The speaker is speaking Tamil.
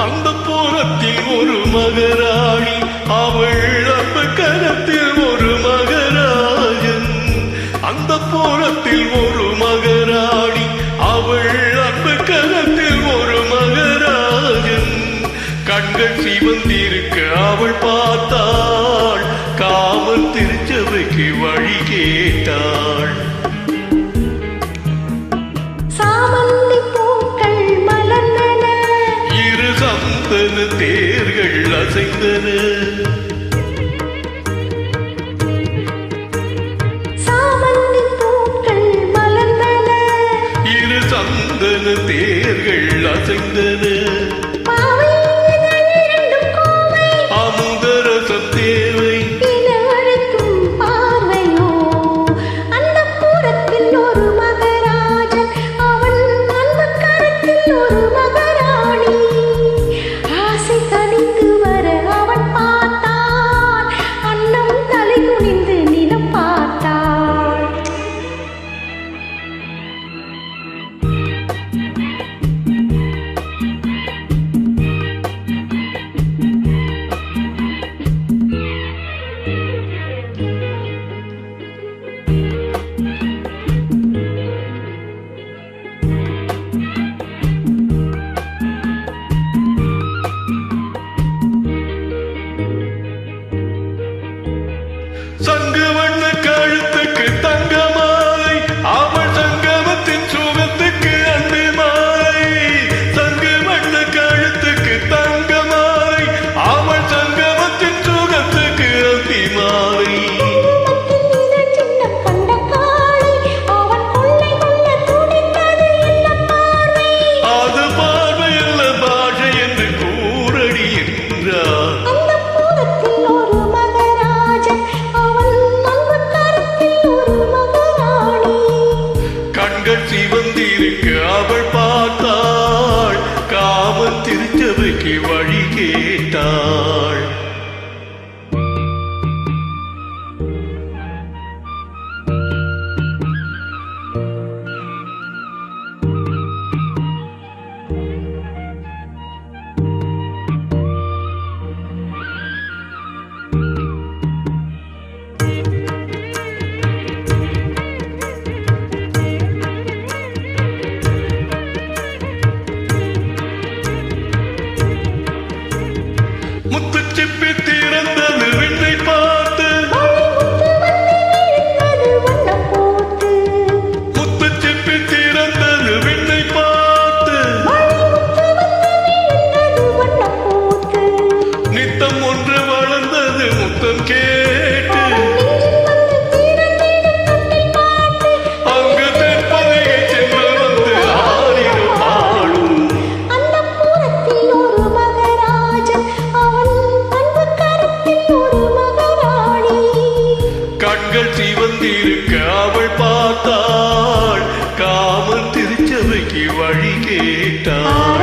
அந்த புறத்தில் ஒரு மகராணி, அவள் அந்த கரத்தில் ஒரு மகராஜன். அந்த புறத்தில் ஒரு மகராணி, அவள் அந்த கரத்தில் ஒரு மகராஜன். கண்கள் சிவந்திருக்க அவள் பார்த்தாள், காவல் திருச்சபைக்கு வழி கேட்டாள். தேர்கள் அசைந்தன, சாமந்தி பூக்கள் மலர்ந்தன, இரு சந்தன தேர்கள் அசைந்தன. அமுதரசம் தேவை பார்வையோ. அந்த புறத்தில் ஒரு மகராஜன், அவன் அந்த கரத்தில் ஒரு மகராணி. ஆசை கனிந்து வர அவன் பார்த்தான், அன்னம் தலை குனிந்து நிலம் பார்த்தான். சங்கு வண்ண கழுத்துக்கு தங்க மாலை, அவள் சங்கமத்தின் சுகத்துக்கு அன்பு மாலை. சங்கு வண்ண கழுத்துக்கு தங்க மாலை, அவள் சங்கமத்தின் சுகத்துக்கு அன்பு மாலை. அது பார்வையல்ல பாஷை என்று கூறடி என்றார். கண்கள் சிவந்திருக்க அவள் பார்த்தாள், காவல் திருச்சபைக்கு வழி கேட்டாள். முத்துச்சிப்பி திறந்தது விண்ணை பார்த்து, முத்துச்சிப்பி திறந்தது விண்ணை பார்த்து. நித்தம் ஒன்று வளர்ந்தது முத்தம் கேட்டு, அங்கு தென்பதையை சென்று வந்து ஆடிடும் ஆடும். கண்கள் சிவந்திருக்க அவள் பார்த்தாள், காவல் திருச்சபைக்கு வழி கேட்டாள்.